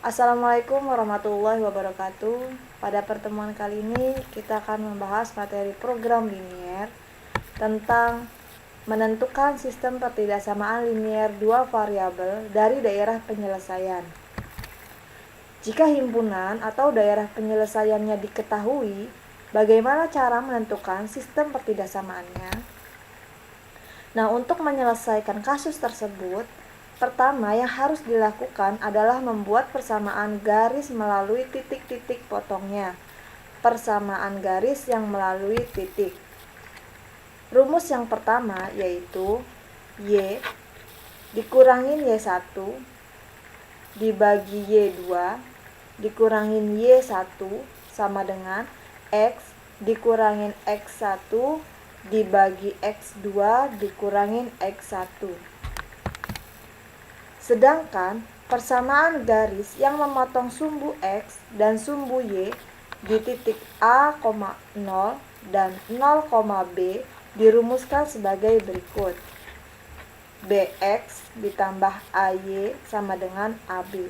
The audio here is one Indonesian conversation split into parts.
Assalamualaikum warahmatullahi wabarakatuh. Pada pertemuan kali ini kita akan membahas materi program linier tentang menentukan sistem pertidaksamaan linier dua variabel dari daerah penyelesaian. Jika himpunan atau daerah penyelesaiannya diketahui, bagaimana cara menentukan sistem pertidaksamaannya? Nah, untuk menyelesaikan kasus tersebut, pertama yang harus dilakukan adalah membuat persamaan garis melalui titik-titik potongnya. Persamaan garis yang melalui titik. Rumus yang pertama yaitu Y dikurangin Y1 dibagi Y2 dikurangin Y1 sama dengan X dikurangin X1 dibagi X2 dikurangin X1. Sedangkan persamaan garis yang memotong sumbu X dan sumbu Y di titik A, 0 dan 0, B dirumuskan sebagai berikut. BX ditambah AY sama dengan AB.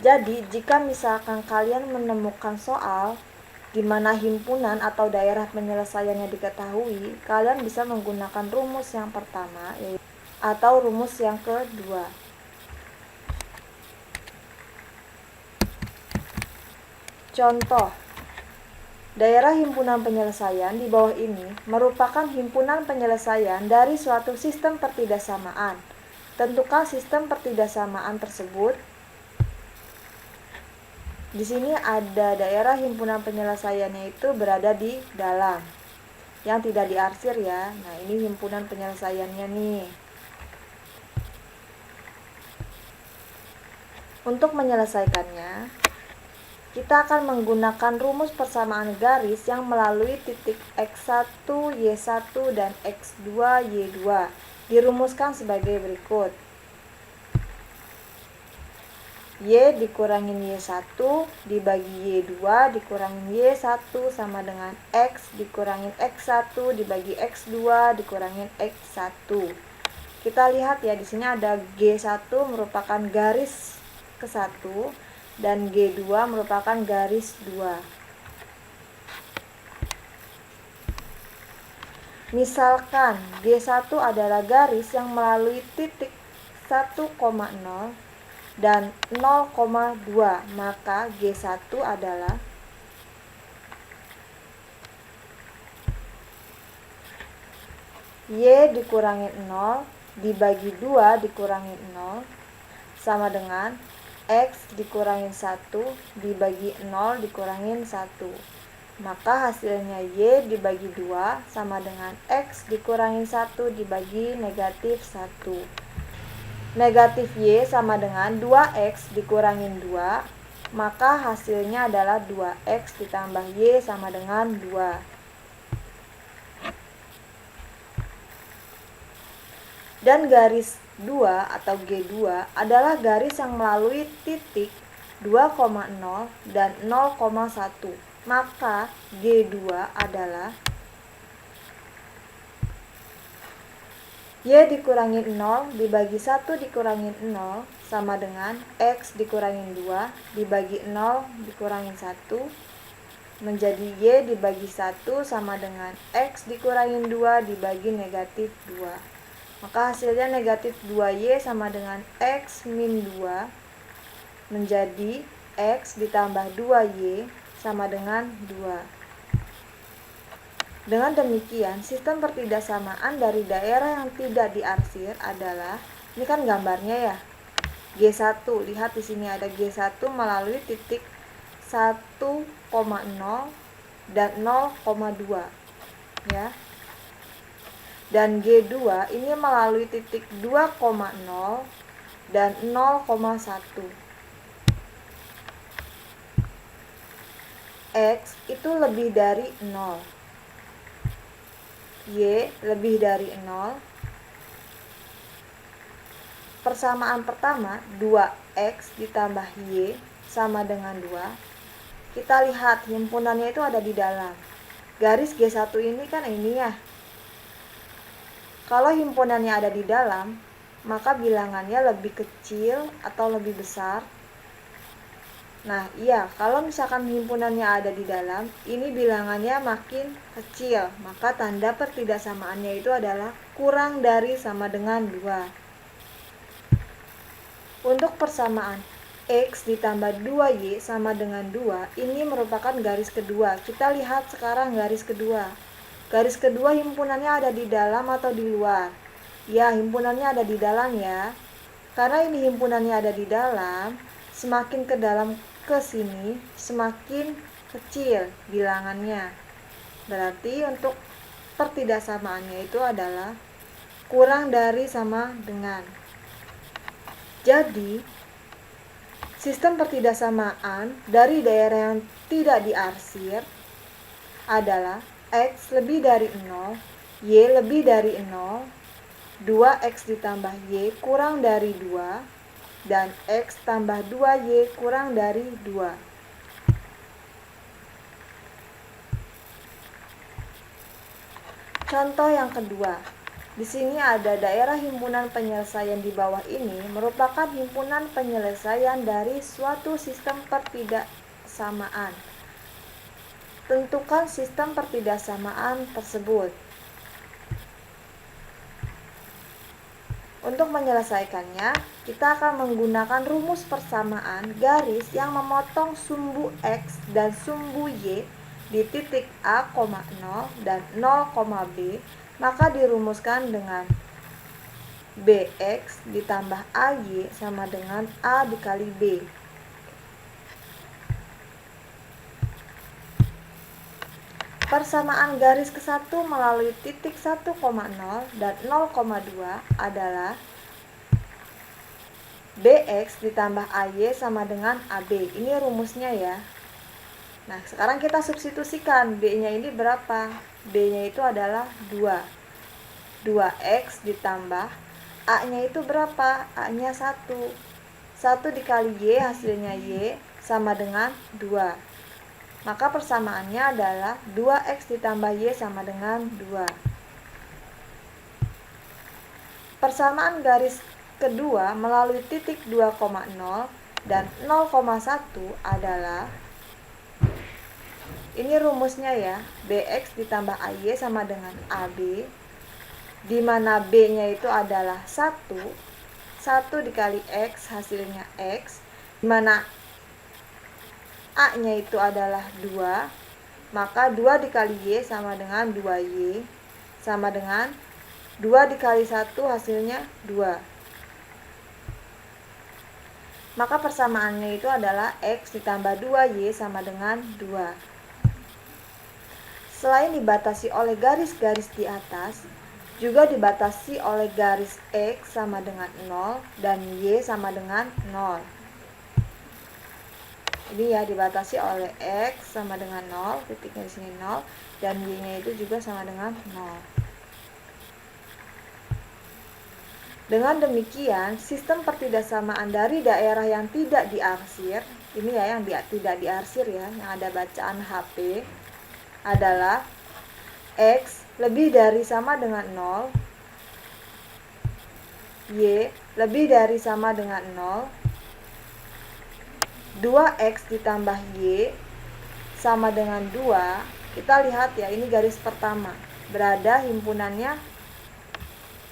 Jadi, jika misalkan kalian menemukan soal di mana himpunan atau daerah penyelesaiannya diketahui, kalian bisa menggunakan rumus yang pertama atau rumus yang kedua. Contoh, daerah himpunan penyelesaian di bawah ini merupakan himpunan penyelesaian dari suatu sistem pertidaksamaan. Tentukan sistem pertidaksamaan tersebut. Di sini ada daerah himpunan penyelesaiannya itu berada di dalam, yang tidak diarsir ya. Nah, ini himpunan penyelesaiannya nih. Untuk menyelesaikannya, kita akan menggunakan rumus persamaan garis yang melalui titik X1, Y1, dan X2, Y2. Dirumuskan sebagai berikut. Y dikurangin Y1 dibagi Y2 dikurangin Y1 sama dengan X dikurangin X1 dibagi X2 dikurangin X1. Kita lihat ya, di sini ada G1 merupakan garis ke-1 dan G2 merupakan garis 2. Misalkan G1 adalah garis yang melalui titik 1,0 dan 0,2, maka G1 adalah Y dikurangin 0 dibagi 2 dikurangin 0 sama dengan X dikurangin 1 dibagi 0 dikurangin 1. Maka hasilnya Y dibagi 2 sama dengan X dikurangin 1 dibagi negatif 1. Negatif Y sama dengan 2X dikurangin 2, maka hasilnya adalah 2X ditambah Y sama dengan 2. Dan garis 2 atau G2 adalah garis yang melalui titik 2,0 dan 0,1. Maka G2 adalah Y dikurangin 0 dibagi 1 dikurangin 0 sama dengan X dikurangin 2 dibagi 0 dikurangin 1 menjadi Y dibagi 1 sama dengan X dikurangin 2 dibagi negatif 2. Maka hasilnya negatif 2Y sama dengan X min 2 menjadi X ditambah 2Y sama dengan 2. Dengan demikian, sistem pertidaksamaan dari daerah yang tidak diarsir adalah, ini kan gambarnya ya, G1, lihat di sini ada G1 melalui titik 1,0 dan 0,2 ya. Dan G2 ini melalui titik 2,0 dan 0,1. X itu lebih dari 0. Y lebih dari 0. Persamaan pertama 2X ditambah Y sama dengan 2. Kita lihat himpunannya itu ada di dalam. Garis G1 ini kan ini ya. Kalau himpunannya ada di dalam, maka bilangannya lebih kecil atau lebih besar? Nah, iya, kalau misalkan himpunannya ada di dalam, ini bilangannya makin kecil, maka tanda pertidaksamaannya itu adalah kurang dari sama dengan 2. Untuk persamaan X ditambah 2Y sama dengan 2, ini merupakan garis kedua. Kita lihat sekarang garis kedua. Garis kedua himpunannya ada di dalam atau di luar? Ya, himpunannya ada di dalam ya. Karena ini himpunannya ada di dalam, semakin ke dalam ke sini, semakin kecil bilangannya. Berarti untuk pertidaksamaannya itu adalah kurang dari sama dengan. Jadi, sistem pertidaksamaan dari daerah yang tidak diarsir adalah X lebih dari 0, Y lebih dari 0, 2X ditambah Y kurang dari 2, dan X tambah 2Y kurang dari 2. Contoh yang kedua. Di sini ada daerah himpunan penyelesaian di bawah ini merupakan himpunan penyelesaian dari suatu sistem pertidaksamaan. Tentukan sistem pertidaksamaan tersebut. Untuk menyelesaikannya, kita akan menggunakan rumus persamaan garis yang memotong sumbu X dan sumbu Y di titik A, 0 dan 0, B, maka dirumuskan dengan BX ditambah AY sama dengan A dikali B. Persamaan garis ke-1 melalui titik 1,0 dan 0,2 adalah BX ditambah AY sama dengan AB. Ini rumusnya ya. Nah, sekarang kita substitusikan. B-nya ini berapa? B-nya itu adalah 2. 2X ditambah A-nya itu berapa? A-nya 1. 1 dikali Y hasilnya Y sama dengan 2. Maka persamaannya adalah 2X ditambah Y sama dengan 2. Persamaan garis kedua melalui titik 2,0 dan 0,1 adalah, ini rumusnya ya, BX ditambah AY sama dengan AB, di mana B-nya itu adalah 1, 1 dikali X hasilnya X, di mana A-nya itu adalah 2, maka 2 dikali Y sama dengan 2Y, sama dengan 2 dikali 1 hasilnya 2. Maka persamaannya itu adalah X ditambah 2Y sama dengan 2. Selain dibatasi oleh garis-garis di atas, juga dibatasi oleh garis X sama dengan 0 dan Y sama dengan 0. Jadi ya, dibatasi oleh X sama dengan 0, titiknya di sini 0, dan Y-nya itu juga sama dengan 0. Dengan demikian, sistem pertidaksamaan dari daerah yang tidak diarsir, ini ya yang tidak diarsir ya, yang ada bacaan HP, adalah X lebih dari sama dengan 0, Y lebih dari sama dengan 0, 2X ditambah Y sama dengan 2. Kita lihat ya, ini garis pertama. Berada himpunannya,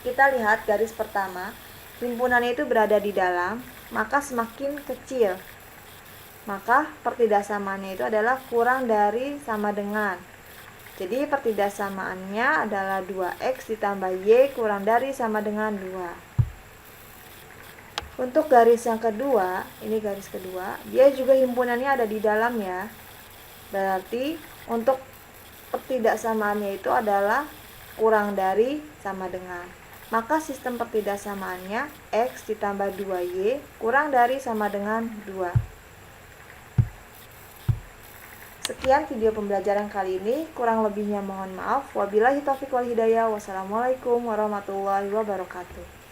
kita lihat garis pertama, himpunannya itu berada di dalam, maka semakin kecil. Maka pertidaksamaannya itu adalah kurang dari sama dengan. Jadi pertidaksamaannya adalah 2X ditambah Y kurang dari sama dengan 2. Untuk garis yang kedua, ini garis kedua, dia juga himpunannya ada di dalam ya. Berarti untuk pertidaksamaannya itu adalah kurang dari sama dengan. Maka sistem pertidaksamaannya X ditambah 2Y kurang dari sama dengan 2. Sekian video pembelajaran kali ini, kurang lebihnya mohon maaf. Wabillahi taufiq wal hidayah. Wassalamualaikum warahmatullahi wabarakatuh.